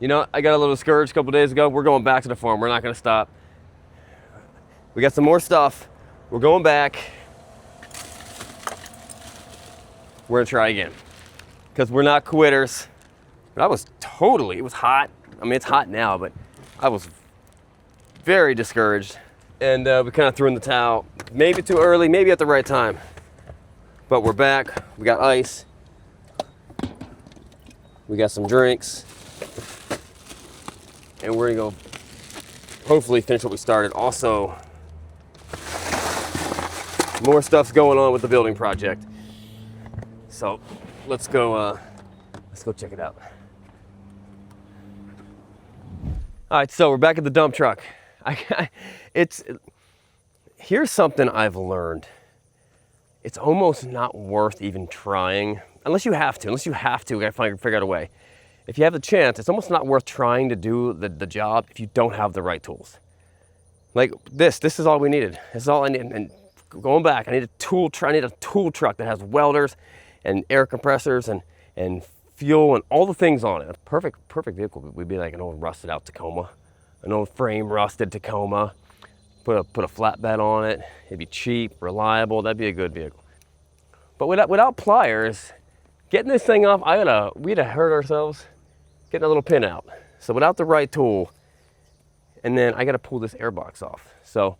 You know, I got a little discouraged a couple days ago. We're going back to the farm. We're not going to stop. We got some more stuff. We're going back. We're going to try again because we're not quitters. But it was hot. I mean, it's hot now, but I was very discouraged. And we kind of threw in the towel. Maybe too early, maybe at the right time. But we're back. We got ice. We got some drinks. And we're gonna go hopefully finish what we started. Also, more stuff's going on with the building project. So let's go check it out. All right, so we're back at the dump truck. Here's something I've learned. It's almost not worth even trying, unless you have to, we gotta figure out a way. If you have the chance, it's almost not worth trying to do the job if you don't have the right tools. Like this is all we needed. This is all I need. And going back, I need a tool truck that has welders and air compressors and fuel and all the things on it. A perfect vehicle would be like an old rusted out Tacoma, an old frame rusted Tacoma. Put a flatbed on it. It'd be cheap, reliable. That'd be a good vehicle. But without pliers, getting this thing off, we'd have hurt ourselves getting a little pin out. So without the right tool, and then I got to pull this airbox off. So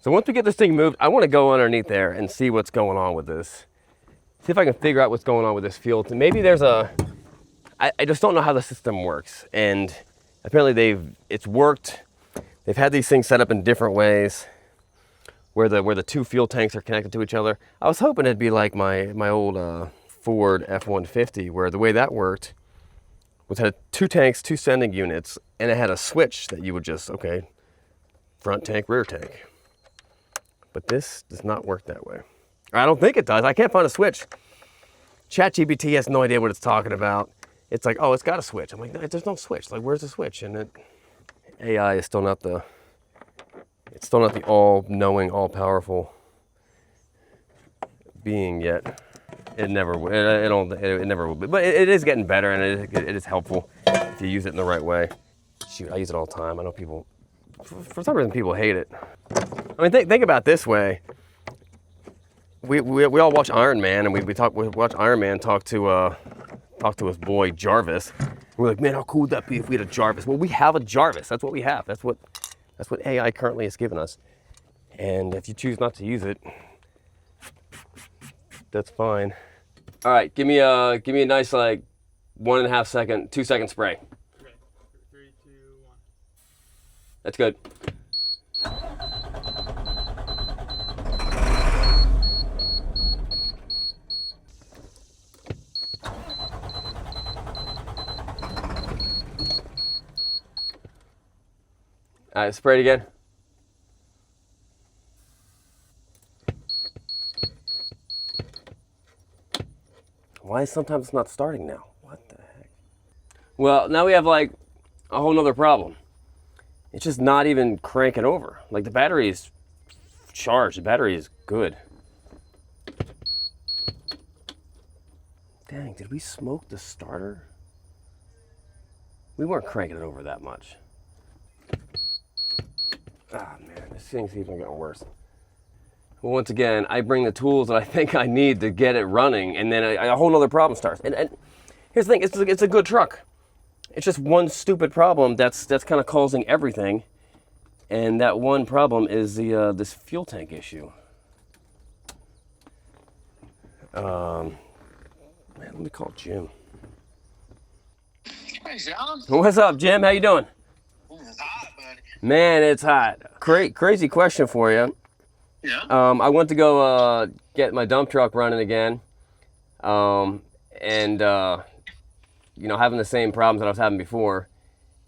once we get this thing moved, I want to go underneath there and see what's going on with this. See if I can figure out what's going on with this fuel. Maybe there's I just don't know how the system works. And apparently it's worked. They've had these things set up in different ways where the two fuel tanks are connected to each other. I was hoping it'd be like my old Ford F-150, where the way that worked was had two tanks, two sending units, and it had a switch that you would just, okay, front tank, rear tank. But this does not work that way. I don't think it does. I can't find a switch. ChatGPT has no idea what it's talking about. It's like, oh, it's got a switch. I'm like, no, there's no switch. Like, where's the switch? And AI is still not the all-knowing, all-powerful being yet. It never will be. But it is getting better, and it is helpful if you use it in the right way. Shoot, I use it all the time. I know people, for some reason, people hate it. I mean, think about it this way. We all watch Iron Man, and we watch Iron Man talk to his boy Jarvis. We're like, man, how cool would that be if we had a Jarvis? Well, we have a Jarvis. That's what we have. That's what AI currently has given us. And if you choose not to use it, that's fine. All right, give me a nice like 1.5 second, 2 second spray. Okay, 3, 2, 1. That's good. All right, spray it again. Why is sometimes it's not starting now? What the heck? Well, now we have like a whole nother problem. It's just not even cranking over. Like the battery is charged, the battery is good. Dang, did we smoke the starter? We weren't cranking it over that much. Ah, man, this thing's even getting worse. Well, once again, I bring the tools that I think I need to get it running, and then a whole nother problem starts. And here's the thing, it's a good truck. It's just one stupid problem that's kind of causing everything. And that one problem is this fuel tank issue. Man, let me call Jim. Hey, John. What's up, Jim? How you doing? It's hot, buddy. Man, it's hot. Crazy question for you. Yeah. I went to go get my dump truck running again, and having the same problems that I was having before,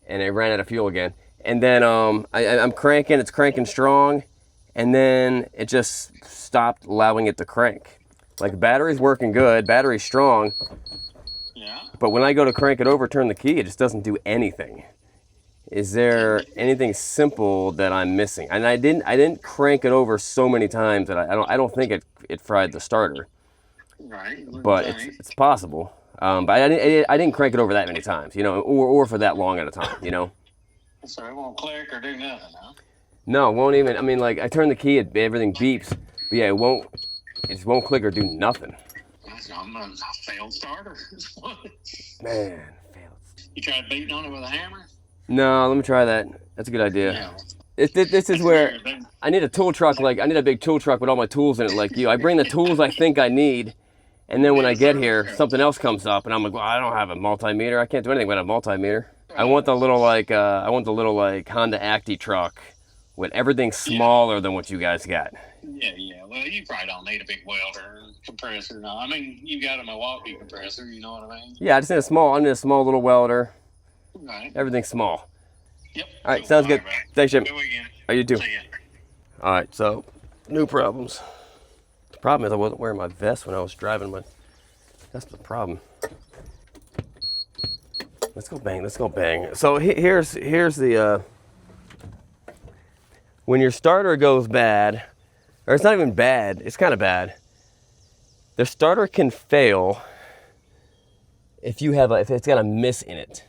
and it ran out of fuel again. And then I'm cranking, it's cranking strong, and then it just stopped allowing it to crank. Like the battery's working good, battery's strong, Yeah. but when I go to crank it over, turn the key, it just doesn't do anything. Is there anything simple that I'm missing? And I didn't crank it over so many times that I don't think it fried the starter. Right. But it's possible. But I didn't crank it over that many times, you know, or for that long at a time, you know. So it won't click or do nothing, huh? No, it won't even. I mean, like I turn the key, everything beeps, but yeah, it just won't click or do nothing. I'm a failed starter. Man, failed. You tried beating on it with a hammer? No, let me try that. That's a good idea. Yeah. This is where I need a tool truck. Like I need a big tool truck with all my tools in it. Like you, I bring the tools I think I need, and then when I get here, something else comes up, and I'm like, well, I don't have a multimeter. I can't do anything with a multimeter. I want the little like Honda Acti truck with everything smaller than what you guys got. Yeah. Well, you probably don't need a big welder compressor. No, I mean you got a Milwaukee compressor. You know what I mean? Yeah, I need a small little welder. Right. Everything's small. Yep. All right, sounds good. Thanks, Jim. Good weekend. How you do? See ya. All right, so new problems. The problem is I wasn't wearing my vest when I was driving. That's the problem. Let's go bang. Let's go bang. So here's the when your starter goes bad, or it's not even bad. It's kind of bad. The starter can fail if it's got a miss in it.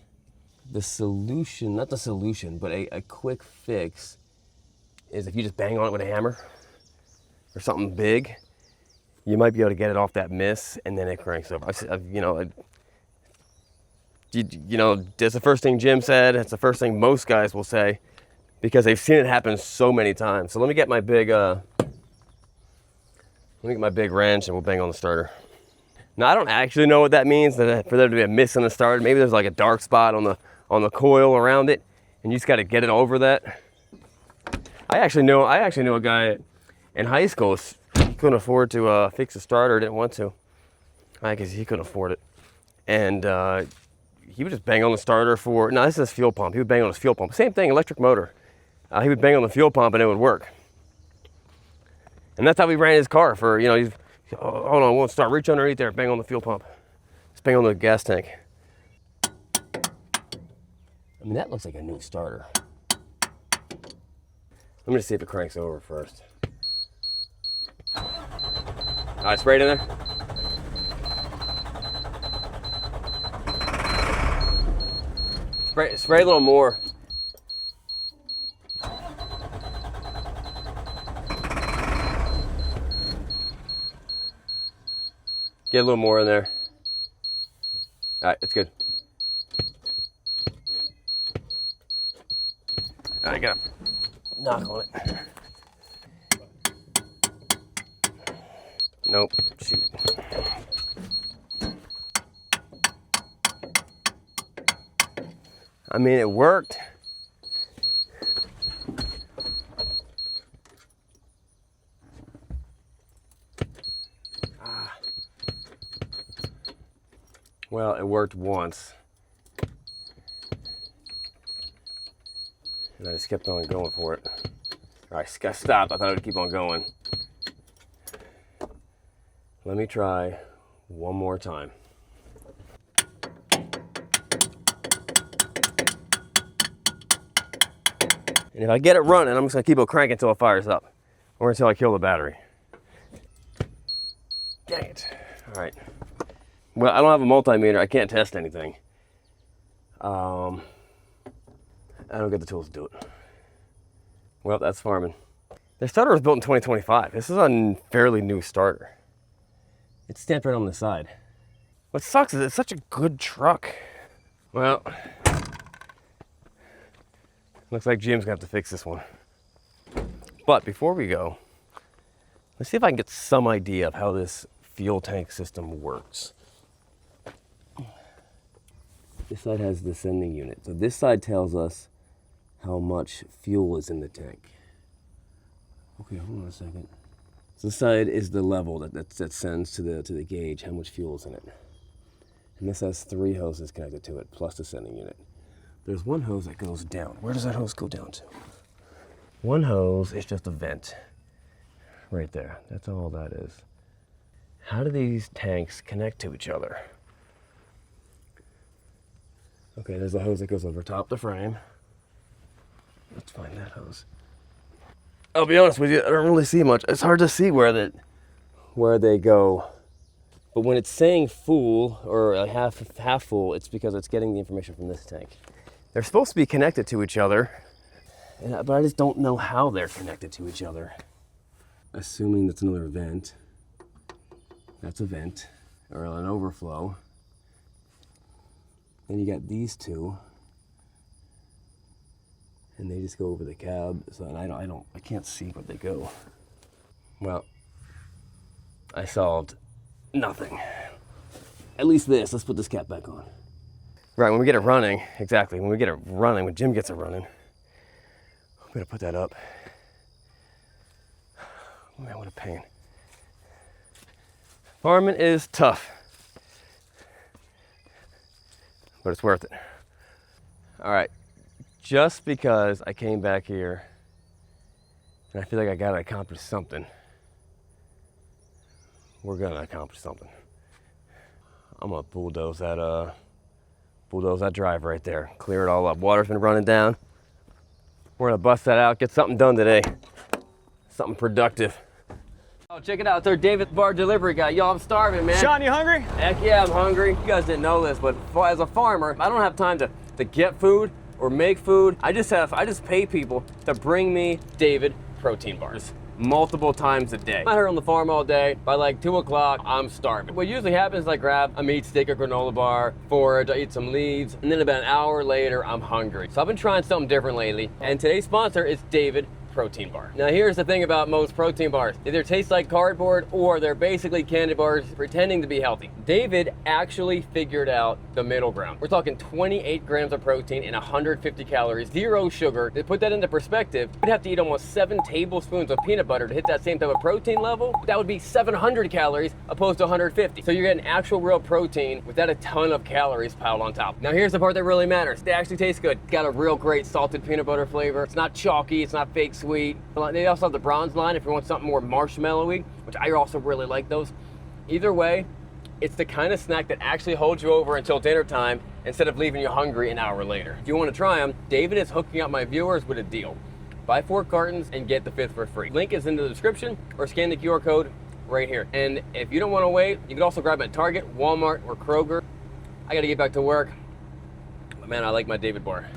The solution, not the solution, but a quick fix is if you just bang on it with a hammer or something big, you might be able to get it off that miss, and then it cranks over. That's the first thing Jim said. It's the first thing most guys will say because they've seen it happen so many times. So let me get my big wrench and we'll bang on the starter. Now I don't actually know what that means for there to be a miss in the starter. Maybe there's like a dark spot on the coil around it, and you just got to get it over that. I actually knew a guy in high school who couldn't afford to fix a starter, didn't want to. I guess he couldn't afford it, and he would just bang on the starter this is fuel pump. He would bang on his fuel pump. Same thing, electric motor. He would bang on the fuel pump and it would work. And that's how he ran his car for, hold on, it won't start. Reach underneath there, bang on the fuel pump. Just bang on the gas tank. I mean, that looks like a new starter. Let me just see if it cranks over first. All right, spray it in there. Spray a little more. Get a little more in there. All right, it's good. All right, gotta knock on it. Nope, shoot. I mean, it worked. Well, it worked once. And I just kept on going for it. All right, I stopped. I thought it would keep on going. Let me try one more time. And if I get it running, I'm just gonna keep it cranking until it fires up, or until I kill the battery. Dang it. All right. Well, I don't have a multimeter. I can't test anything. I don't get the tools to do it. Well, that's farming. The starter was built in 2025. This is a fairly new starter. It's stamped right on the side. What sucks is it's such a good truck. Well, looks like Jim's gonna have to fix this one. But before we go, let's see if I can get some idea of how this fuel tank system works. This side has the sending unit. So this side tells us how much fuel is in the tank. Okay, hold on a second. So this side is the level that sends to the gauge how much fuel is in it. And this has 3 hoses connected to it, plus the sending unit. There's one hose that goes down. Where does that hose go down to? One hose is just a vent. Right there. That's all that is. How do these tanks connect to each other? Okay, there's a hose that goes over top the frame. Let's find that hose. I'll be honest with you, I don't really see much. It's hard to see where they go But when it's saying full or half full, it's because it's getting the information from this tank. They're supposed to be connected to each other, but I just don't know how they're connected to each other. Assuming that's another vent. That's a vent, or an overflow. Then you got these two, and they just go over the cab. So I can't see where they go. Well, I solved nothing. At least this. Let's put this cap back on. Right, when we get it running, exactly. When we get it running, when Jim gets it running, I'm gonna put that up. Man, what a pain. Farming is tough, but it's worth it. All right, just because I came back here and I feel like I gotta accomplish something, we're gonna accomplish something. I'm gonna bulldoze that drive right there, clear it all up. Water's been running down. We're gonna bust that out, get something done today, something productive. Oh, check it out, it's our David Bar delivery guy. Yo, I'm starving, man. Sean, you hungry? Heck yeah, I'm hungry. You guys didn't know this, but as a farmer, I don't have time to get food or make food. I just pay people to bring me David protein bars multiple times a day. I'm here on the farm all day. By like 2 o'clock, I'm starving. What usually happens is I grab a meat stick or granola bar, forage, I eat some leaves, and then about an hour later, I'm hungry. So I've been trying something different lately, and today's sponsor is David protein bar. Now here's the thing about most protein bars. They either taste like cardboard or they're basically candy bars pretending to be healthy. David actually figured out the middle ground. We're talking 28 grams of protein and 150 calories, 0 sugar. To put that into perspective, you'd have to eat almost 7 tablespoons of peanut butter to hit that same type of protein level. That would be 700 calories opposed to 150. So you're getting actual real protein without a ton of calories piled on top. Now here's the part that really matters. They actually taste good. Got a real great salted peanut butter flavor. It's not chalky, it's not fake sweet. They also have the bronze line if you want something more marshmallowy, which I also really like those. Either way, it's the kind of snack that actually holds you over until dinner time instead of leaving you hungry an hour later. If you want to try them, David is hooking up my viewers with a deal. Buy 4 cartons and get the 5th for free. Link is in the description or scan the QR code right here. And if you don't want to wait, you can also grab them at Target, Walmart, or Kroger. I got to get back to work. But man, I like my David bar.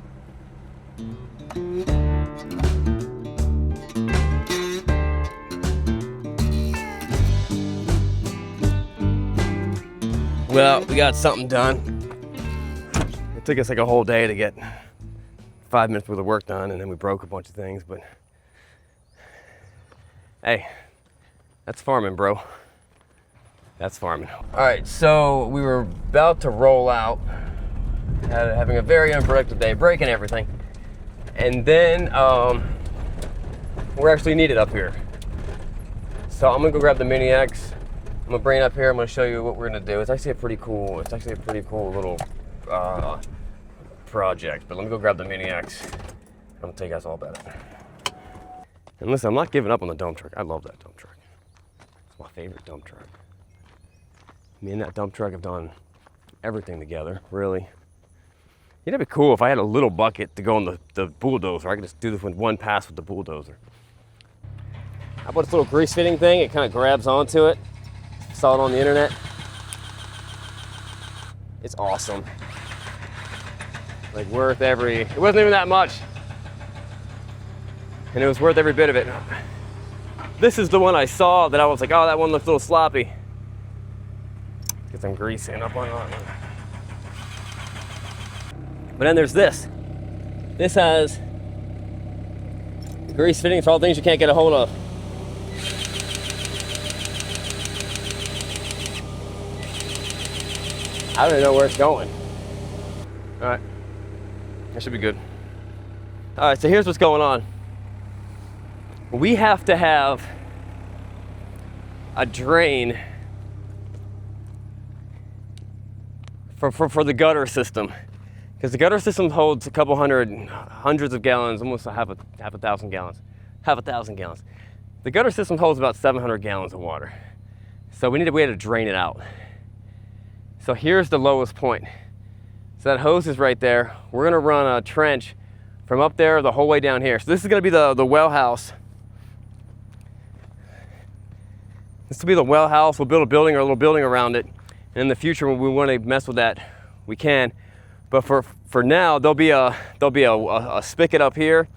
Well, we got something done. It took us like a whole day to get 5 minutes worth of work done, and then we broke a bunch of things, but hey, that's farming, bro. That's farming. All right, so we were about to roll out, having a very unproductive day, breaking everything, and then we're actually needed up here. So I'm gonna go grab the Mini X. I'm gonna bring it up here. I'm gonna show you what we're gonna do. It's actually a pretty cool little project. But let me go grab the Mini X. I'm gonna tell you guys all about it. And listen, I'm not giving up on the dump truck. I love that dump truck. It's my favorite dump truck. Me and that dump truck have done everything together, really. It'd be cool if I had a little bucket to go on the bulldozer. I could just do this with one pass with the bulldozer. How about this little grease fitting thing? It kind of grabs onto it. Saw it on the internet. It's awesome. Like it wasn't even that much. And it was worth every bit of it. This is the one I saw that I was like, oh, that one looks a little sloppy. Get some grease in up on that one. But then there's this. This has grease fittings for all things you can't get a hold of. I don't even know where it's going. All right, that should be good. All right, so here's what's going on. We have to have a drain for the gutter system, because the gutter system holds a couple hundreds of gallons, almost half a thousand gallons. The gutter system holds about 700 gallons of water, so we need a way to drain it out. So here's the lowest point. So that hose is right there. We're gonna run a trench from up there the whole way down here. So this is gonna be the well house. This will be the well house. We'll build a building or a little building around it. And in the future, when we want to mess with that, we can. But for now, there'll be a spigot up here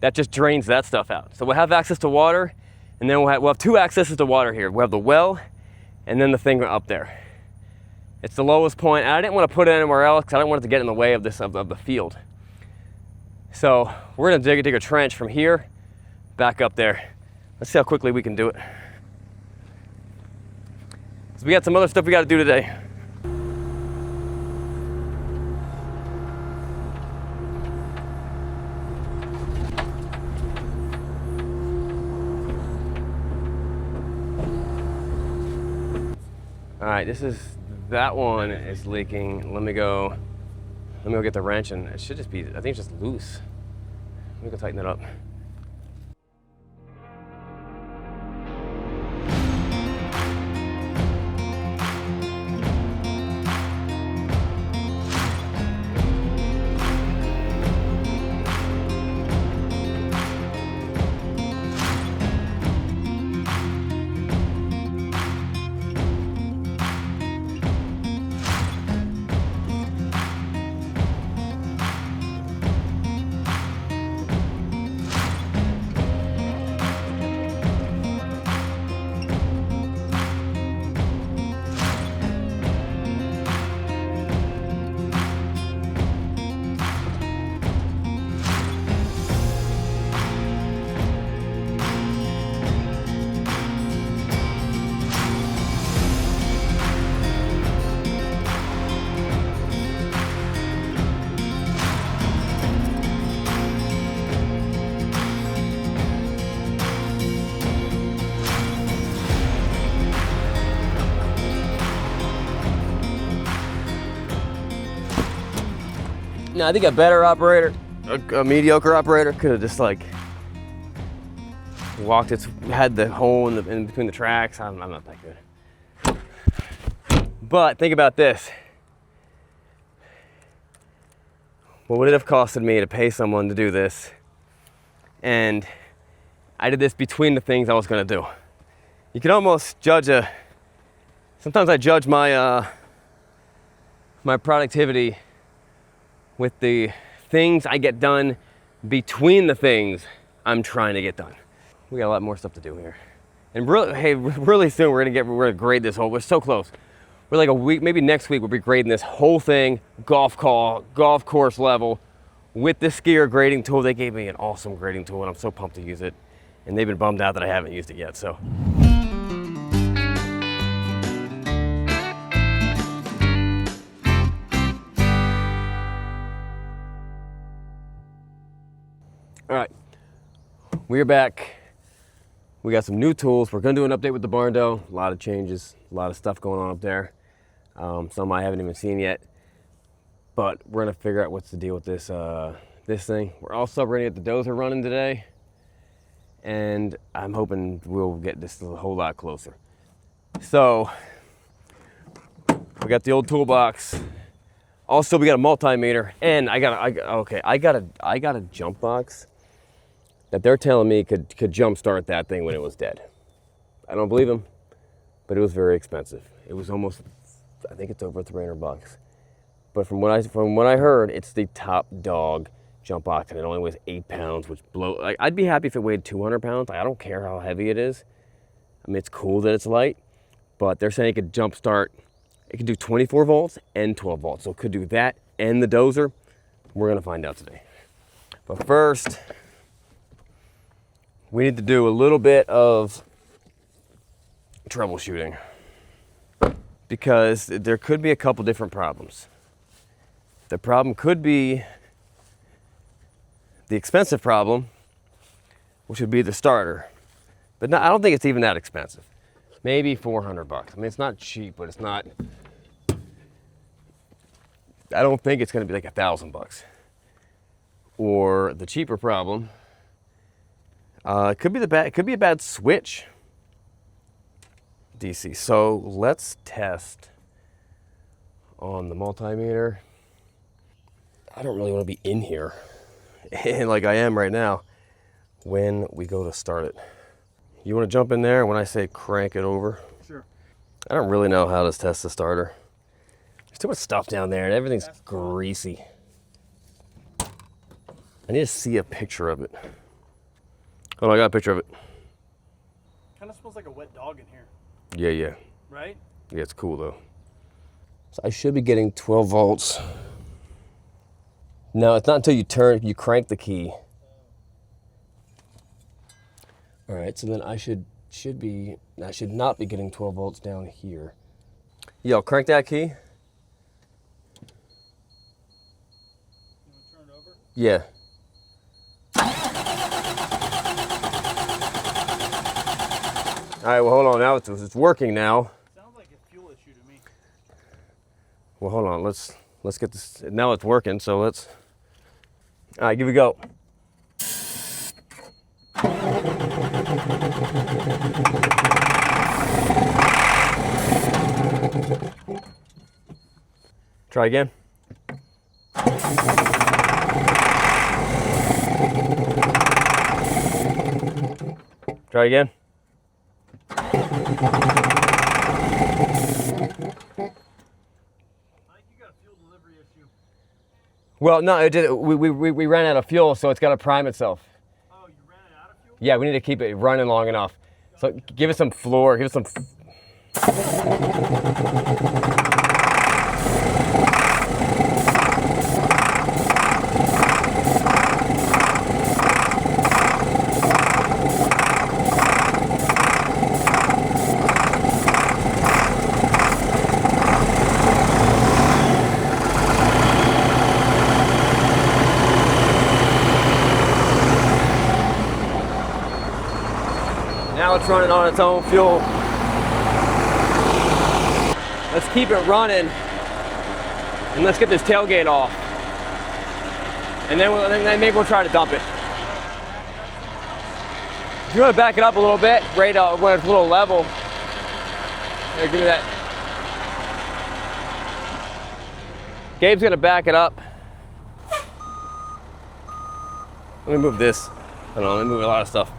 that just drains that stuff out. So we'll have access to water, and then we'll have two accesses to water here. We'll have the well, and then the thing up there. It's the lowest point. And I didn't want to put it anywhere else because I didn't want it to get in the way of the field. So we're gonna dig a trench from here back up there. Let's see how quickly we can do it. So we got some other stuff we got to do today. All right, that one is leaking. Let me go get the wrench, and it should just be, I think it's just loose. Let me go tighten it up. Now, I think a better operator, a mediocre operator, could have just like had the hole in between the tracks. I'm not that good. But think about this. What would it have costed me to pay someone to do this? And I did this between the things I was gonna do. You can almost judge sometimes I judge my my productivity with the things I get done between the things I'm trying to get done. We got a lot more stuff to do here. And really soon we're gonna grade this whole, we're so close. We're like a week, maybe next week we'll be grading this whole thing, golf course level, with this skier grading tool. They gave me an awesome grading tool and I'm so pumped to use it. And they've been bummed out that I haven't used it yet, so. All right, we're back. We got some new tools. We're gonna do an update with the barn dough. A lot of changes, a lot of stuff going on up there. Some I haven't even seen yet, but we're gonna figure out what's the deal with this thing. We're also ready to get the dozer running today, and I'm hoping we'll get this a whole lot closer. So we got the old toolbox. Also, we got a multimeter, and I got a jump box that they're telling me could jump start that thing when it was dead. I don't believe them, but it was very expensive. It was almost, I think it's over $300. But from what I heard, it's the top dog jump box, and it only weighs 8 pounds, which I'd be happy if it weighed 200 pounds. I don't care how heavy it is. I mean, it's cool that it's light, but they're saying it could jump start. It could do 24 volts and 12 volts. So it could do that and the dozer. We're gonna find out today. But first, we need to do a little bit of troubleshooting because there could be a couple different problems. The problem could be the expensive problem, which would be the starter. But I don't think it's even that expensive. Maybe $400. I mean, it's not cheap, but it's not, I don't think it's gonna be like $1,000. Or the cheaper problem, it could be a bad switch DC. So let's test on the multimeter. I don't really want to be in here like I am right now when we go to start it. You want to jump in there when I say crank it over? Sure. I don't really know how to test the starter. There's too much stuff down there and everything's greasy. I need to see a picture of it. Oh, I got a picture of it. Kind of smells like a wet dog in here, Yeah. right? Yeah, it's cool though. So I should be getting 12 volts. No, it's not until you crank the key. All right, so then I should not be getting 12 volts down here. Yo, crank that key. You want to turn it over? Yeah. All right, well, hold on. Now it's working now. Sounds like a fuel issue to me. Well, hold on. Let's get this. Now it's working, so let's. All right, give it a go. Try again. Try again. Mike, you got a fuel delivery issue. Well, no, it did. We ran out of fuel, so it's got to prime itself. Oh, you ran it out of fuel? Yeah, we need to keep it running long enough. So give it some floor. Give it some. Now it's running on its own fuel. Let's keep it running and let's get this tailgate off. And then maybe we'll try to dump it. If you want to back it up a little bit, right when it's a little level. Here, give me that. Gabe's gonna back it up. Let me move this. I don't know, let me move a lot of stuff.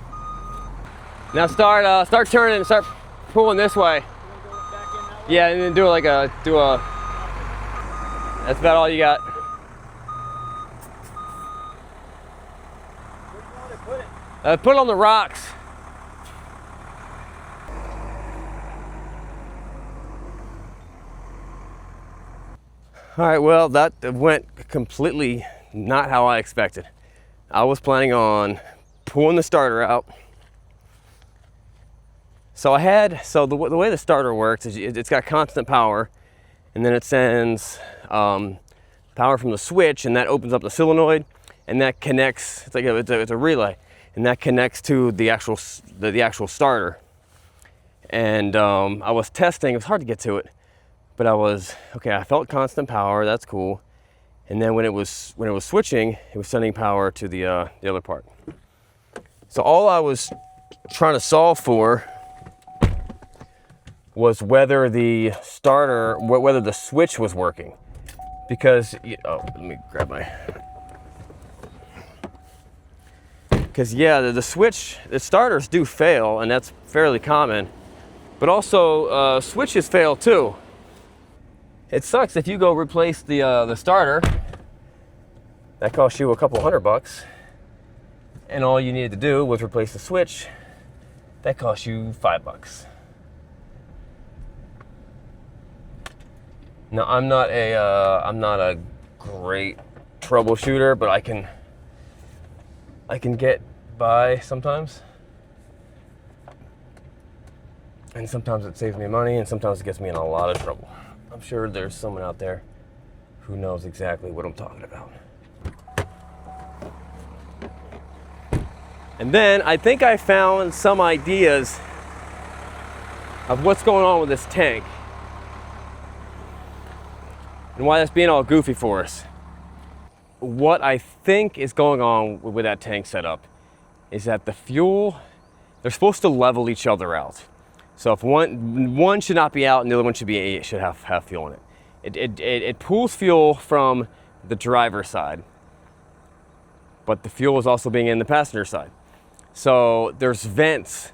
Now start turning, start pulling this way. Yeah, and then do like that's about all you got. Where do you want to put it? Put it on the rocks. All right, well, that went completely not how I expected. I was planning on pulling the starter out. So the way the starter works is it's got constant power, and then it sends power from the switch, and that opens up the solenoid, and that connects. It's like it's a relay, and that connects to the actual starter. And I was testing. It was hard to get to it, but I felt constant power. That's cool. And then when it was switching, it was sending power to the other part. So all I was trying to solve for was whether the switch was working, because let me grab the starters do fail, and that's fairly common, but also switches fail too. It sucks if you go replace the starter. That costs you a couple $100, and all you needed to do was replace the switch. That costs you $5. Now I'm not a great troubleshooter, but I can get by sometimes. And sometimes it saves me money, and sometimes it gets me in a lot of trouble. I'm sure there's someone out there who knows exactly what I'm talking about. And then I think I found some ideas of what's going on with this tank and why that's being all goofy for us. What I think is going on with that tank setup is that the fuel, they're supposed to level each other out. So if one should not be out and the other one should have fuel in it. It pulls fuel from the driver's side, but the fuel is also being in the passenger side. So there's vents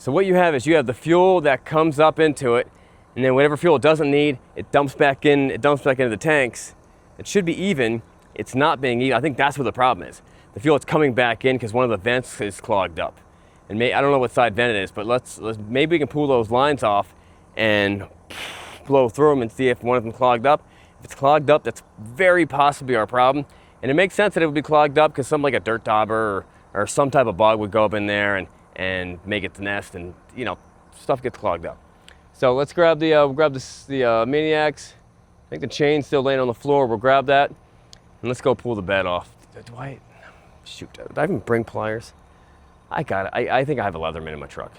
So what you have is you have the fuel that comes up into it, and then whatever fuel it doesn't need, it dumps back into the tanks. It should be even. It's not being even. I think that's what the problem is. The fuel is coming back in because one of the vents is clogged up. And I don't know what side vent it is, but maybe we can pull those lines off and blow through them and see if one of them clogged up. If it's clogged up, that's very possibly our problem. And it makes sense that it would be clogged up because something like a dirt dauber or some type of bug would go up in there and make its nest, and you know, stuff gets clogged up. So let's grab the Maniacs. I think the chain's still laying on the floor. We'll grab that and let's go pull the bed off. Shoot, did I even bring pliers? I got it. I think I have a Leatherman in my truck.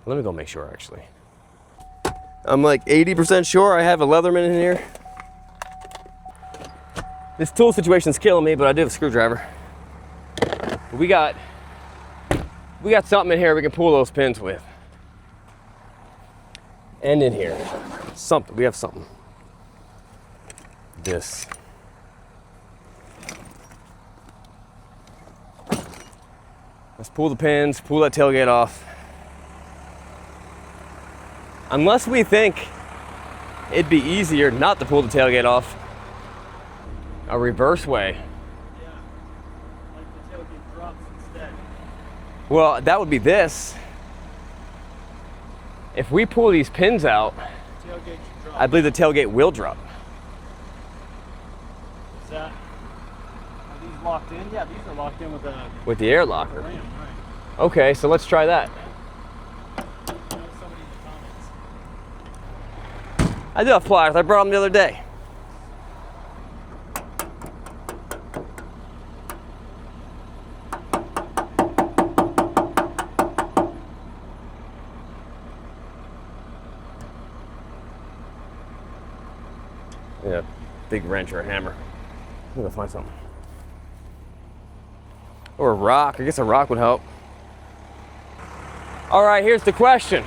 Let me go make sure, actually. I'm like 80% sure I have a Leatherman in here. This tool situation's killing me, but I do have a screwdriver. But we got something in here we can pull those pins with. And in here, we have something. This. Let's pull the pins, pull that tailgate off. Unless we think it'd be easier not to pull the tailgate off a reverse way. Yeah, like the tailgate drops instead. Well, that would be this. If we pull these pins out, Tailgate should drop. I believe the tailgate will drop. Is that? Are these locked in? Yeah, these are locked in with a With the air locker. ram, right? Okay, so let's try that. That was somebody in the comments. I do have pliers. I brought them the other day. Yeah, big wrench or a hammer. I'm gonna find something. Or a rock. I guess a rock would help. All right, here's the question.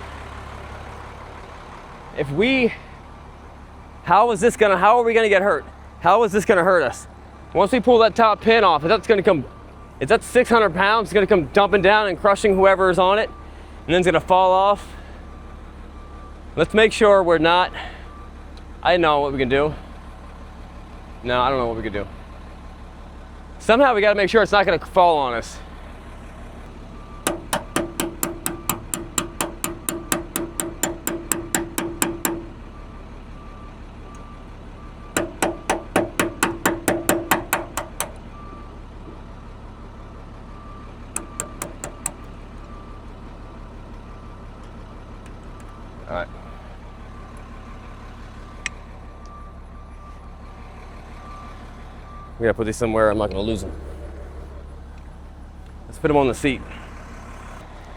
How are we gonna get hurt? How is this gonna hurt us? Once we pull that top pin off, is that 600 pounds? It's gonna come dumping down and crushing whoever is on it, and then it's gonna fall off. Let's make sure we're not. I know what we can do. No, I don't know what we can do. Somehow we gotta make sure it's not gonna fall on us. All right. We gotta put these somewhere I'm not gonna lose them. Let's put them on the seat.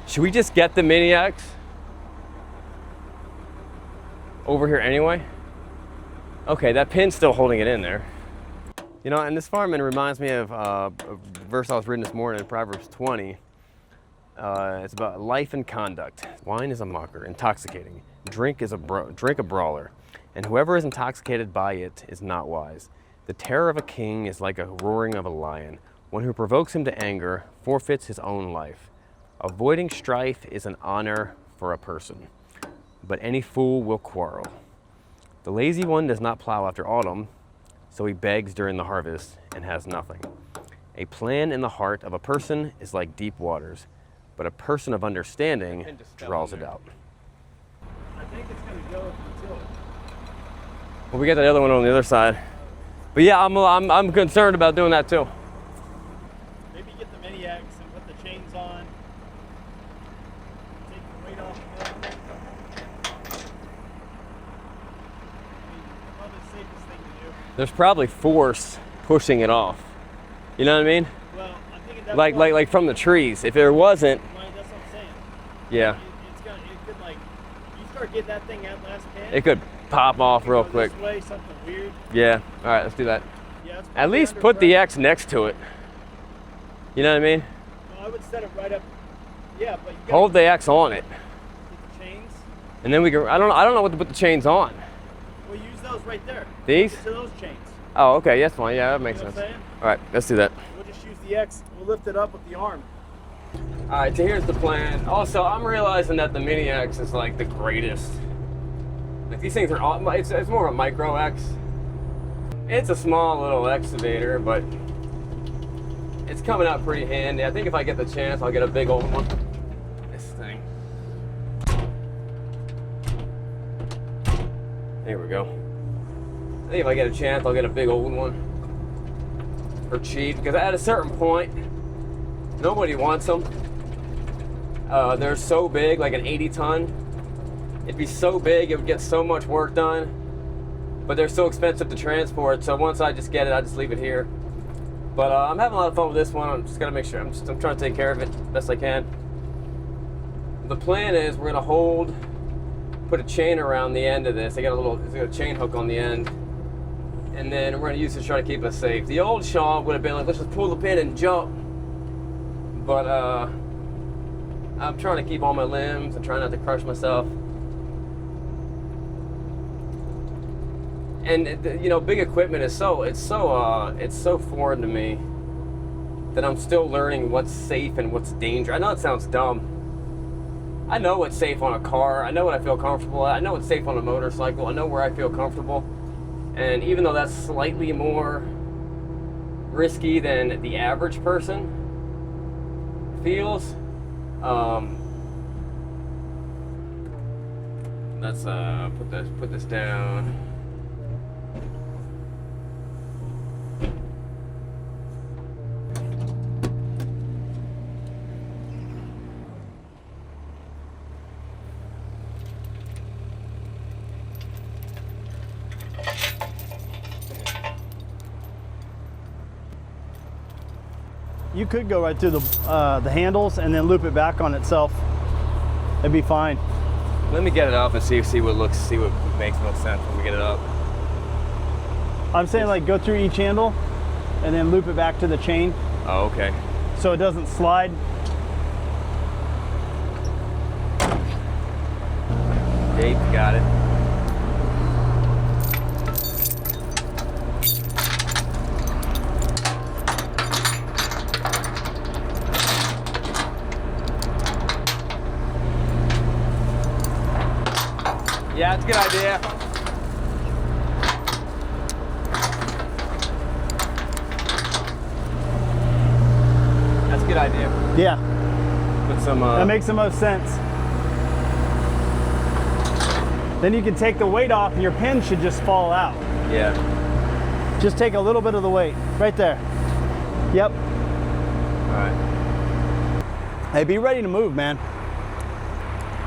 Should we just get the Maniacs over here anyway? Okay, that pin's still holding it in there. You know, and this fireman reminds me of a verse I was reading this morning in Proverbs 20. It's about life and conduct. Wine is a mocker, intoxicating. Drink a brawler, and whoever is intoxicated by it is not wise. The terror of a king is like a roaring of a lion. One who provokes him to anger forfeits his own life. Avoiding strife is an honor for a person, but any fool will quarrel. The lazy one does not plow after autumn, so he begs during the harvest and has nothing. A plan in the heart of a person is like deep waters, but a person of understanding draws it out. I think it's going to go until. Well, we got the other one on the other side. But yeah, I'm concerned about doing that too. Maybe get the Maniacs and put the chains on. Take the weight off of them. Probably the safest thing to do. There's probably force pushing it off. You know what I mean? Well, I'm thinking that's Like from the trees. If there wasn't, Right, that's what I'm saying. yeah, It could like, you start getting that thing at last pin. it could pop off it could real go quick. This way, something weird. Yeah. All right, let's do that. Yeah, it's At probably least under put the pressure. X next to it. You know what I mean? No, I would set it right up. Yeah, but you gotta Hold the X on it, get the chains. and then we can. I don't know what to put the chains on. We'll use those right there. These? To those chains. Oh, okay. That's fine. Yeah, that makes You know sense. what I'm saying? All right, let's do that. We'll just use the X. We'll lift it up with the arm. All All right, so here's the plan. Also, I'm realizing that the Mini X is like the greatest. Like these things are all, it's more of a micro X. It's a small little excavator, but it's coming out pretty handy. I think if I get the chance, I'll get a big old one. This thing. There we go. I think if I get a chance, I'll get a big old one for cheap, because at a certain point, nobody wants them. They're so big, like an 80 ton. It'd be so big, it would get so much work done, but they're so expensive to transport. So once I just get it, I just leave it here. But I'm having a lot of fun with this one. I'm just gonna make sure, I'm trying to take care of it best I can. The plan is we're gonna put a chain around the end of this. It's got a chain hook on the end. And then we're gonna use it to try to keep us safe. The old Shaw would have been like, let's just pull the pin and jump. But I'm trying to keep all my limbs and trying not to crush myself. And you know, big equipment is it's so foreign to me that I'm still learning what's safe and what's dangerous. I know it sounds dumb. I know what's safe on a car. I know what I feel comfortable at. I know what's safe on a motorcycle. I know where I feel comfortable. And even though that's slightly more risky than the average person feels, let's put this down. You could go right through the handles and then loop it back on itself. It'd be fine. Let me get it up and see what makes most sense when we get it up. I'm saying like go through each handle and then loop it back to the chain. Oh, okay. So it doesn't slide. Dave, got it. Yeah, it's a good idea. That's a good idea. Yeah. Put some. That makes the most sense. Then you can take the weight off and your pin should just fall out. Yeah. Just take a little bit of the weight. Right there. Yep. All right. Hey, be ready to move, man.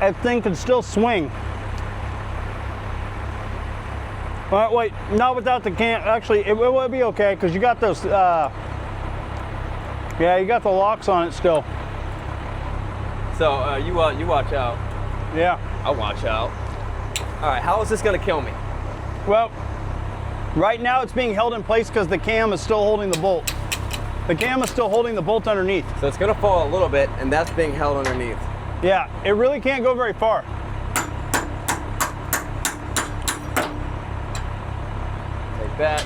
That thing can still swing. All right, wait, not without the can. Actually, it will be okay because you got those, yeah, you got the locks on it still. So you watch out. Yeah. I'll watch out. All right, how is this gonna kill me? Well, right now it's being held in place because the cam is still holding the bolt. The cam is still holding the bolt underneath. So it's gonna fall a little bit, and that's being held underneath. Yeah, it really can't go very far. Take that.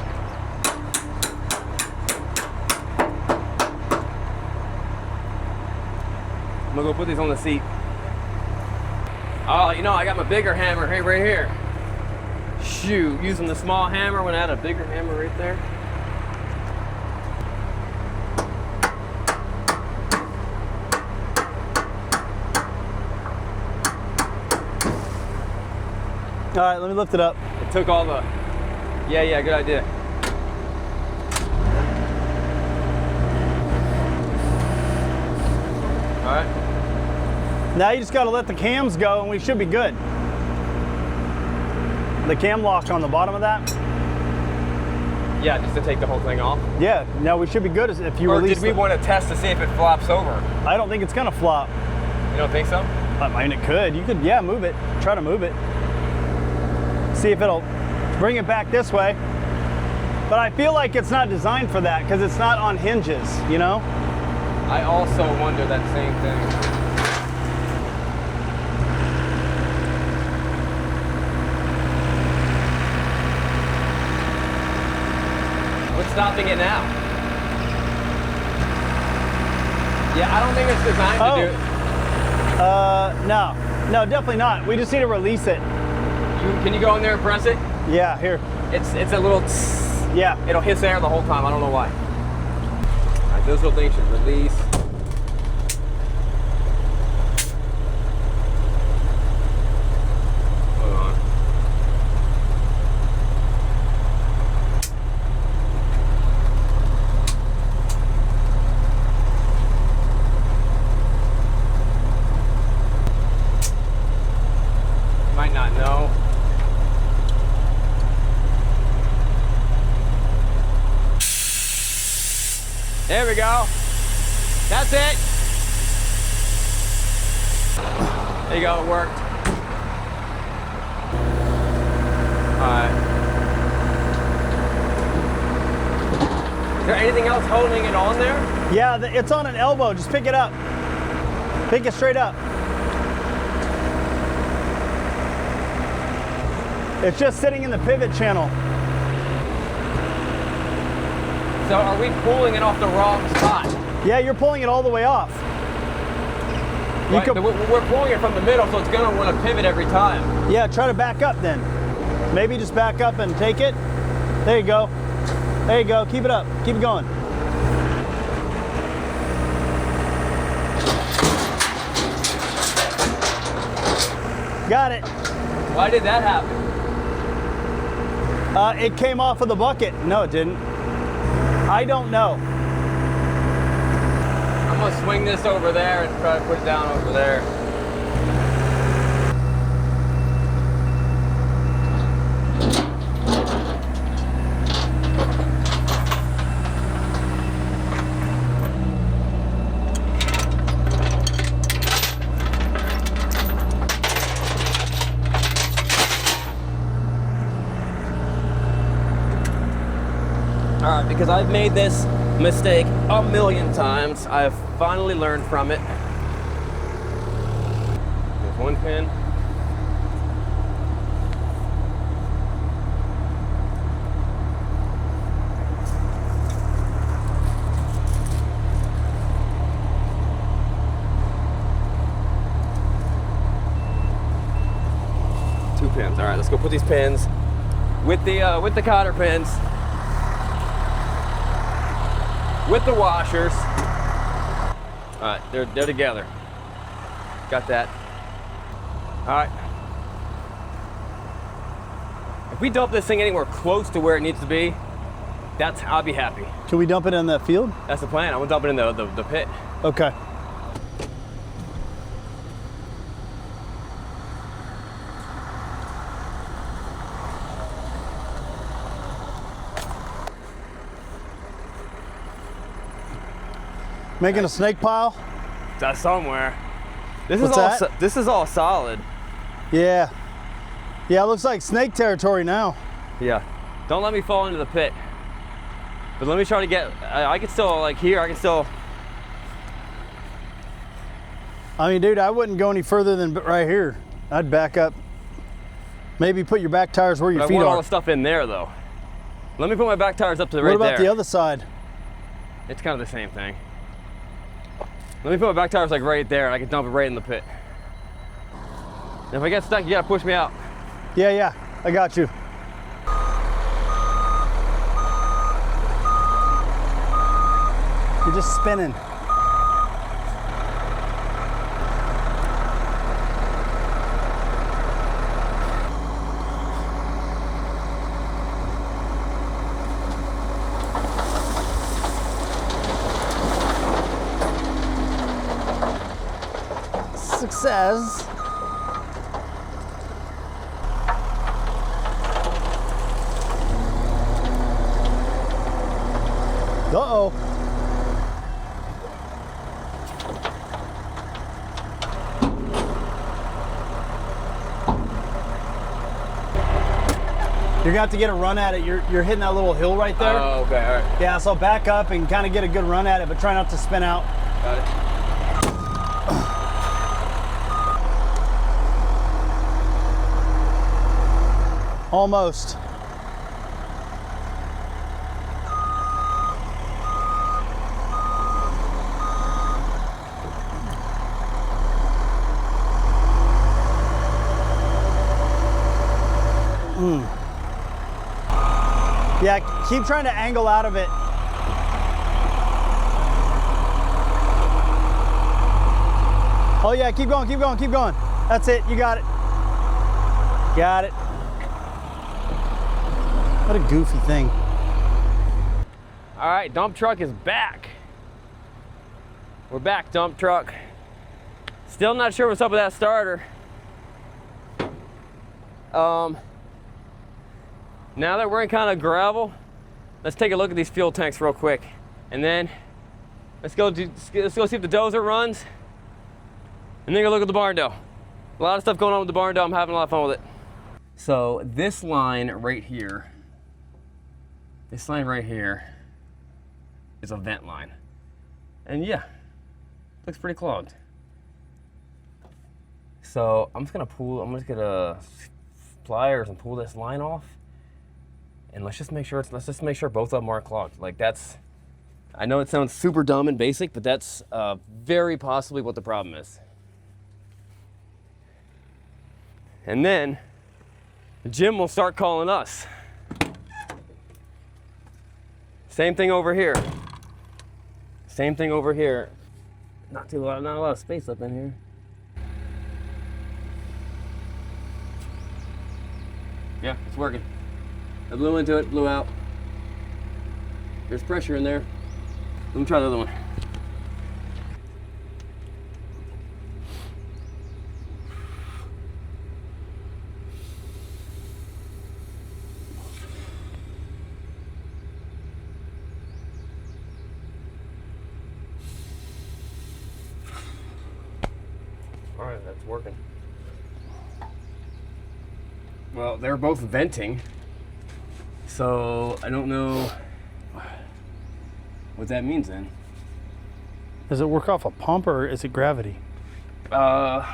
I'm gonna go put these on the seat. Oh, you know, I got my bigger hammer right here. Shoot, using the small hammer when I had a bigger hammer right there. All right, let me lift it up. It took all the, yeah, good idea. All right. Now you just got to let the cams go and we should be good. The cam lock on the bottom of that? Yeah, just to take the whole thing off. Yeah, no, we should be good if you Or release did we want to test to see if it flops over? I don't think it's gonna flop. You don't think so? I mean, it could. You could, yeah, move it. Try to move it. See if it'll bring it back this way. But I feel like it's not designed for that because it's not on hinges, you know? I also wonder that same thing. What's stopping it now? Yeah, I don't think it's designed to do. No, definitely not. We just need to release it. Can you go in there and press it? Yeah, here. It's a little. Tss, Yeah. it'll hiss air the whole time. I don't know why. All right, this little thing should release. Hold on. Might not know. There we go. That's it. There you go, it worked. All right. Is there anything else holding it on there? Yeah, it's on an elbow. Just pick it up. Pick it straight up. It's just sitting in the pivot channel. So are we pulling it off the wrong spot? Yeah, you're pulling it all the way off. You Right, can, we're pulling it from the middle, so it's gonna want to pivot every time. yeah, try to back up then. Maybe just back up and take it. There you go. There you go. Keep it up. Keep it going. Got it. Why did that happen? It came off of the bucket. No, it didn't. I don't know. I'm gonna swing this over there and try to put it down over there. All right, because I've made this mistake a million times, I've finally learned from it. There's one pin. Two pins. All right, let's go put these pins with the cotter pins. With the washers. All right, they're together. Got that. All right. If we dump this thing anywhere close to where it needs to be, I'll be happy. Can we dump it in the field? That's the plan. I'm gonna dump it in the pit. Okay. Making a snake pile? That's somewhere. What's that? This is all solid. Yeah. Yeah, it looks like snake territory now. Yeah. Don't let me fall into the pit. But let me try to get. I can still like here. I can still. I mean, dude, I wouldn't go any further than right here. I'd back up. Maybe put your back tires where your I feet want all are. the stuff in there though. Let me put my back tires up to the right What about there. the other side? It's kind of the same thing. Let me put my back tires like right there and I can dump it right in the pit. And if I get stuck, you gotta push me out. Yeah, yeah, I got you. You're just spinning. Success. Uh-oh. You're gonna have to get a run at it. You're hitting that little hill right there. Oh, okay, all right. Yeah, so back up and kind of get a good run at it, but try not to spin out. Got it. Almost. Yeah, keep trying to angle out of it. Oh yeah, keep going, keep going, keep going. That's it, you got it. Got it. What a goofy thing. All right, dump truck is back. We're back, dump truck. Still not sure what's up with that starter. Now that we're in kind of gravel, let's take a look at these fuel tanks real quick. And then let's go see if the dozer runs. And then go look at the barn door. A lot of stuff going on with the barn door. I'm having a lot of fun with it. So this line right here, is a vent line. And yeah, looks pretty clogged. So I'm just get a pliers and pull this line off. And let's just make sure both of them aren't clogged. Like I know it sounds super dumb and basic, but that's very possibly what the problem is. And then Jim will start calling us. Same thing over here. Not a lot of space up in here. Yeah, it's working. I blew into it, blew out. There's pressure in there. Let me try the other one. All right, that's working. Well, they're both venting, so I don't know what that means then. Does it work off a pump or is it gravity? The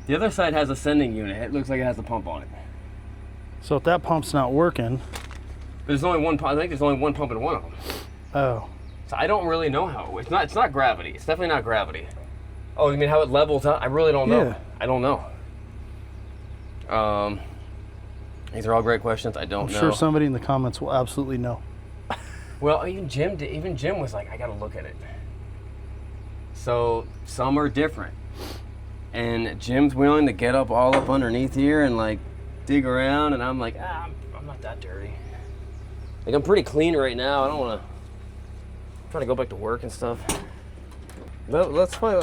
other side has a sending unit. It looks like it has a pump on it. So if that pump's not working. There's only one pump. I think there's only one pump in one of them. Oh. So I don't really know how it works. It's not gravity. It's definitely not gravity. Oh, you mean how it levels out? I really don't know. Yeah. I don't know. These are all great questions. I don't know. I'm sure somebody in the comments will absolutely know. Well, even Jim was like, I gotta look at it. So some are different. And Jim's willing to get all up underneath here and like dig around, and I'm like, I'm not that dirty. Like I'm pretty clean right now. I don't wanna try to go back to work and stuff. But let's try it.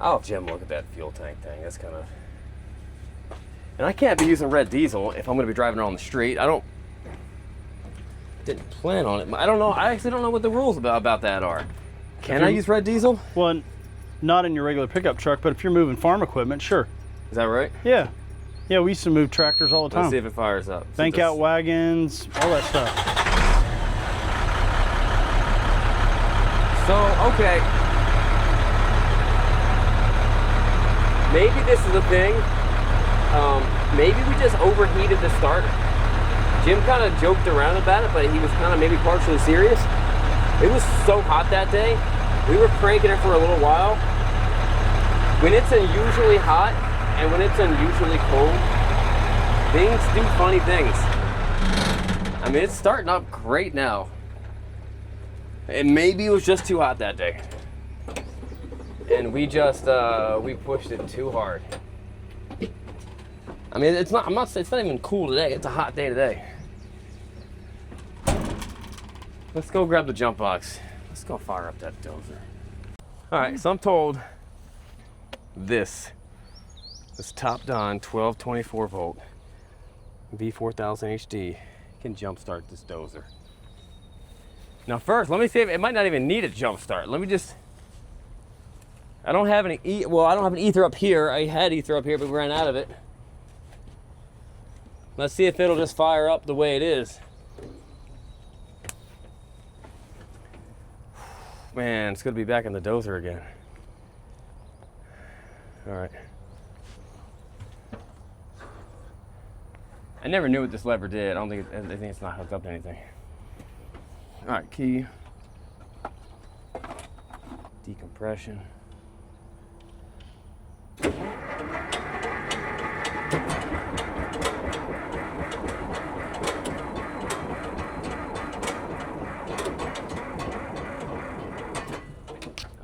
I'll have Jim look at that fuel tank thing. That's kind of, and I can't be using red diesel if I'm gonna be driving around the street. Didn't plan on it. I don't know. I actually don't know what the rules about that are. Can I use red diesel? Well, not in your regular pickup truck, but if you're moving farm equipment, sure. Is that right? Yeah. Yeah, we used to move tractors all the time. Let's see if it fires up. Bank out wagons, all that stuff. So, okay. Maybe this is a thing. Maybe we just overheated the starter. Jim kind of joked around about it, but he was kind of maybe partially serious. It was so hot that day. We were cranking it for a little while. When it's unusually hot and when it's unusually cold, things do funny things. I mean, it's starting up great now. And maybe it was just too hot that day. And we just, we pushed it too hard. I mean, it's not even cool today. It's a hot day today. Let's go grab the jump box. Let's go fire up that dozer. All right, so I'm told this Top Don 1224 volt V4000 HD can jump start this dozer. Now first, let me see if it might not even need a jump start. Let me just, I don't have an ether up here. I had ether up here, but we ran out of it. Let's see if it'll just fire up the way it is. Man, it's good to be back in the dozer again. All right. I never knew what this lever did. I think it's not hooked up to anything. All right, key. Decompression.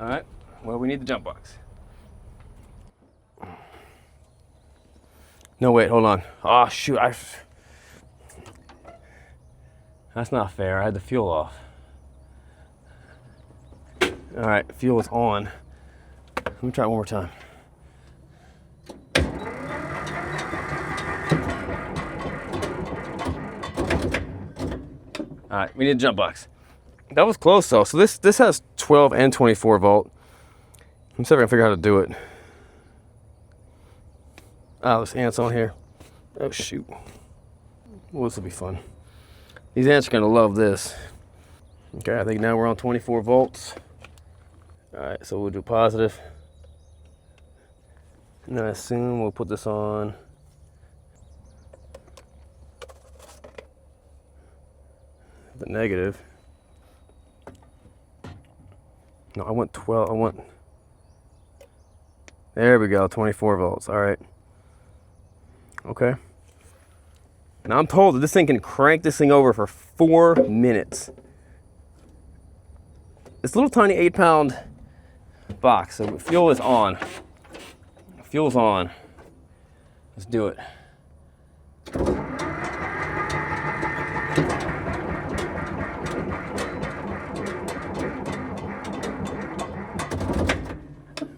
All right, well, we need the jump box. No, wait, hold on. Oh, shoot, that's not fair. I had the fuel off. All right, fuel is on. Let me try it one more time. All right, we need a jump box. That was close though. So this has 12 and 24 volt. I'm still gonna figure out how to do it. Oh, there's ants on here. Oh shoot. Well, this will be fun. These ants are gonna love this. Okay, I think now we're on 24 volts. All right, so we'll do positive. And then I assume we'll put this on. The negative. No, I want 12. There we go, 24 volts. All right. Okay. Now I'm told that this thing can crank this thing over for 4 minutes. This little tiny 8-pound box. So fuel is on. Fuel's on. Let's do it.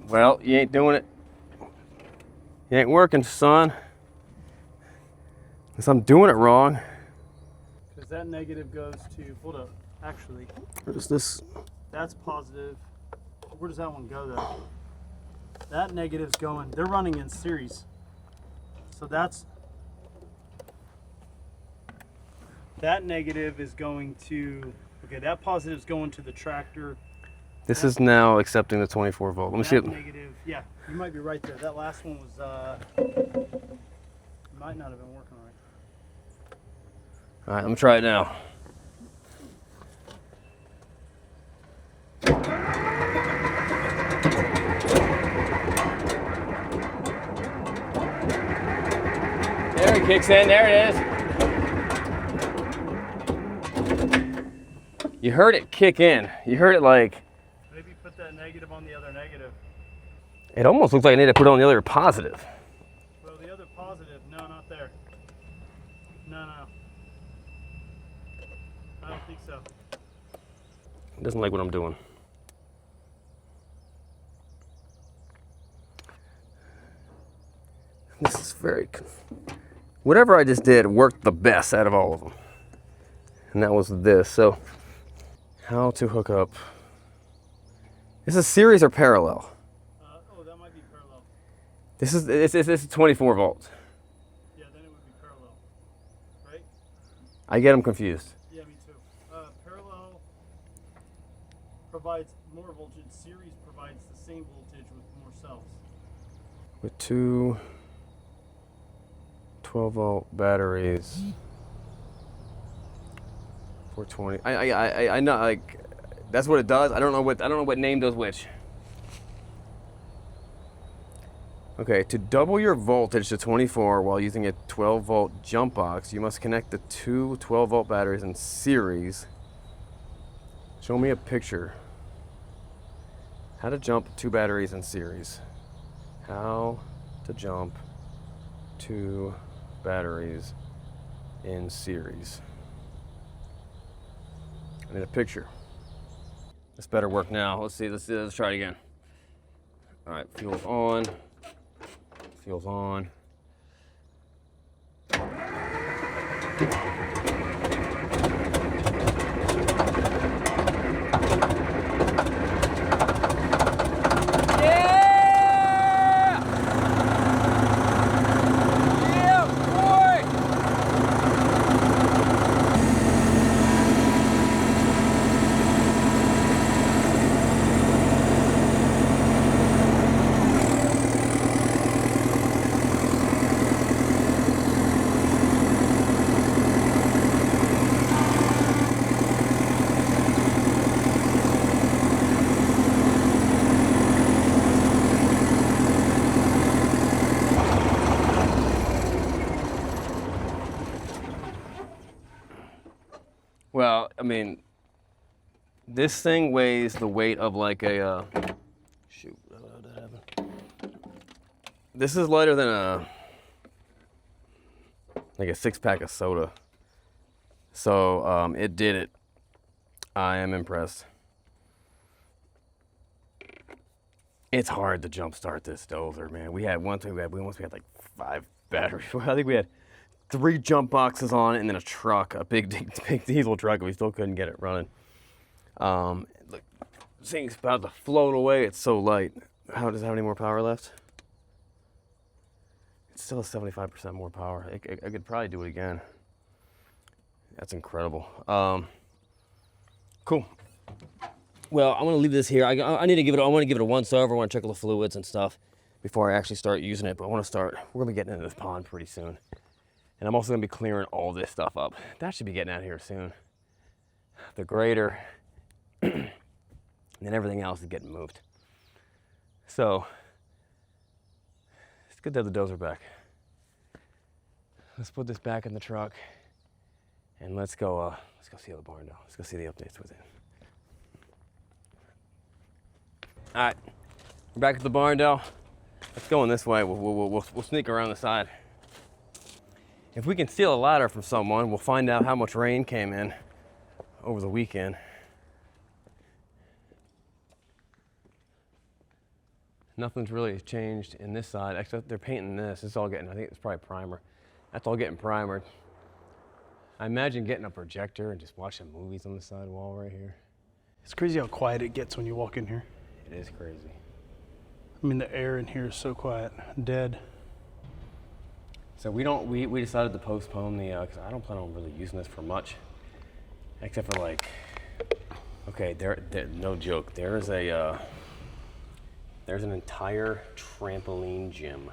Well, you ain't doing it. You ain't working, son. Because I'm doing it wrong. Because that negative goes to, hold up, actually, Where's this? that's positive. Where does that one go though? That negative's going, they're running in series. So that negative is going to, okay, that positive is going to the tractor. This is now accepting the 24 volt. Let me see That it. negative, yeah, you might be right there. That last one was, might not have been working right. All right, let me try it now. There it kicks in, there it is. You heard it kick in. You heard it like, Maybe put that negative on the other negative. it almost looks like I need to put it on the other positive. Well, the other positive, no, not there. No. I don't think so. It doesn't like what I'm doing. This is whatever I just did worked the best out of all of them. And that was this. So, how to hook up. Is this series or parallel? Oh, that might be parallel. This is 24 volts. Yeah, then it would be parallel. Right? I get them confused. Yeah, me too. Parallel provides more voltage. Series provides the same voltage with more cells. With two 12 volt batteries. 420. I know, like, that's what it does. I don't know what name does which. Okay, to double your voltage to 24 while using a 12 volt jump box, you must connect the two 12 volt batteries in series. Show me a picture. How to jump two batteries in series. How to jump two batteries in series. I need a picture. This better work now. Let's see, let's try it again. All right, fuel's on. Fuel's on. Well, I mean, This thing weighs the weight of like a, shoot, how did that happen? This is lighter than like a 6-pack of soda. So it did it. I am impressed. It's hard to jumpstart this dozer, man. We had like 5 batteries. I think we had 3 jump boxes on it and then a truck, a big diesel truck, and we still couldn't get it running. Look, this thing's about to float away. It's so light. How does it have any more power left? It still has 75% more power. I could probably do it again. That's incredible. Cool. Well, I'm gonna leave this here. I need to give it. I want to give it a once over. I want to check all the fluids and stuff before I actually start using it. But I want to start. We're gonna be getting into this pond pretty soon, and I'm also gonna be clearing all this stuff up. That should be getting out of here soon. The grader, and then everything else is getting moved. So it's good to have the dozer back. Let's put this back in the truck, and let's go see the barn now. Let's go see the updates with it. All right, we're back at the barn, Dell. Let's go in this way. We'll sneak around the side. If we can steal a ladder from someone, we'll find out how much rain came in over the weekend. Nothing's really changed in this side, except they're painting this. It's all getting, I think it's probably primer. That's all getting primered. I imagine getting a projector and just watching movies on the side wall right here. It's crazy how quiet it gets when you walk in here. It is crazy. I mean, the air in here is so quiet, dead. So we decided to postpone the, because I don't plan on really using this for much, except for like, okay, no joke, there's an entire trampoline gym.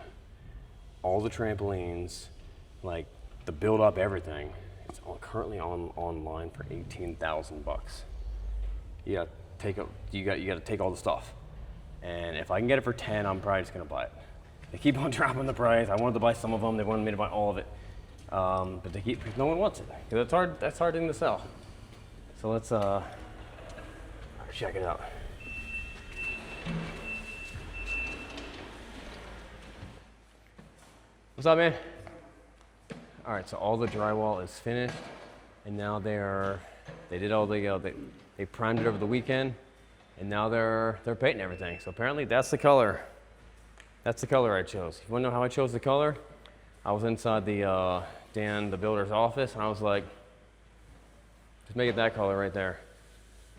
All the trampolines, like the build up, everything, it's currently online for $18,000. You got to take all the stuff, and if I can get it for 10, I'm probably just gonna buy it. They keep on dropping the price. I wanted to buy some of them. They wanted me to buy all of it, but no one wants it because it's hard. That's hard thing to sell. So let's check it out. What's up, man? All right, so all the drywall is finished, and now they did all the they primed it over the weekend, and now they're painting everything. So apparently that's the color. That's the color I chose. You want to know how I chose the color? I was inside the Dan, the builder's office, and I was like, just make it that color right there.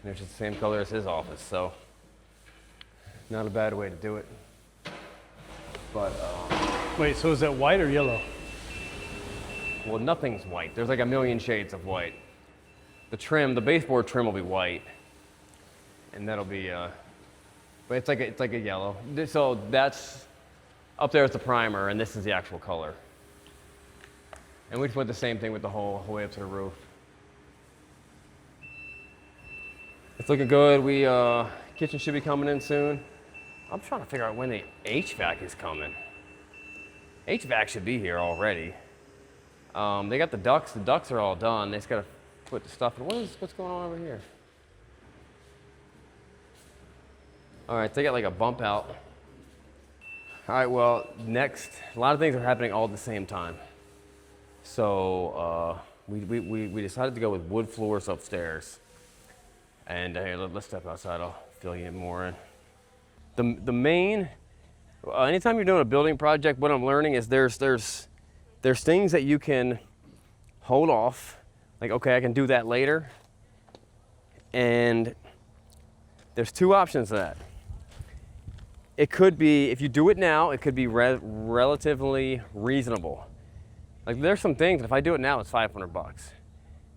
And it's just the same color as his office, so not a bad way to do it. But Wait, so is that white or yellow? well, nothing's white. There's like a million shades of white. The trim, the baseboard trim will be white, and that'll be, but it's like a yellow. So that's, up there is the primer, and this is the actual color. And we just went the same thing with the whole way up to the roof. It's looking good. Kitchen should be coming in soon. I'm trying to figure out when the HVAC is coming. HVAC should be here already. They got the ducts. The ducts are all done. They just got to put the stuff in. What's going on over here? All right, they got like a bump out. All right, well, next, a lot of things are happening all at the same time. So we decided to go with wood floors upstairs. And here, let's step outside. I'll fill you more in. The main, anytime you're doing a building project, what I'm learning is there's things that you can hold off. Like, okay, I can do that later. And there's 2 options to that. It could be, if you do it now, it could be relatively reasonable. Like there's some things, if I do it now, it's $500.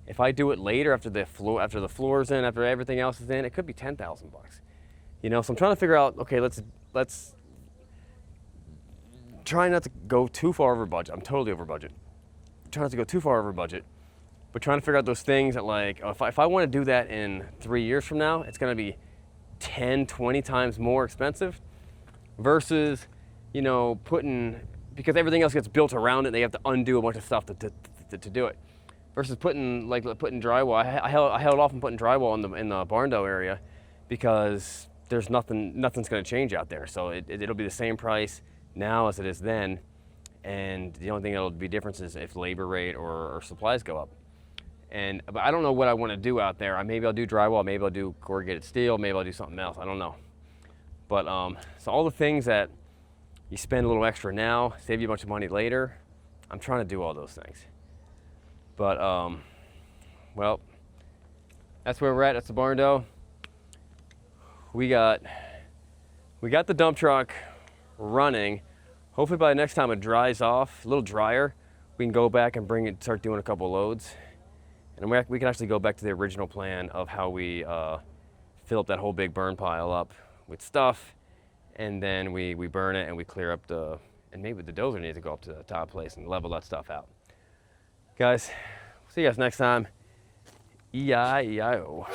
If I do it later, after the floor's in, after everything else is in, it could be $10,000. You know, so I'm trying to figure out, okay, let's try not to go too far over budget. I'm totally over budget. Try not to go too far over budget, but trying to figure out those things that like, if I want to do that in 3 years from now, it's going to be 10, 20 times more expensive versus, you know, because everything else gets built around it, they have to undo a bunch of stuff to do it. versus putting drywall. I held off on putting drywall in the barn door area because there's nothing's going to change out there. So it'll be the same price now as it is then, and the only thing that'll be different is if labor rate or supplies go up. But I don't know what I want to do out there. Maybe I'll do drywall, maybe I'll do corrugated steel, maybe I'll do something else. I don't know. But so all the things that you spend a little extra now, save you a bunch of money later, I'm trying to do all those things. But well, that's where we're at. That's the barn door. We got the dump truck running. Hopefully by the next time it dries off, a little drier, we can go back and start doing a couple loads. And we can actually go back to the original plan of how we fill up that whole big burn pile up with stuff, and then we burn it and we clear up and maybe the dozer needs to go up to the top place and level that stuff out. Guys, see you guys next time. E-I-E-I-O.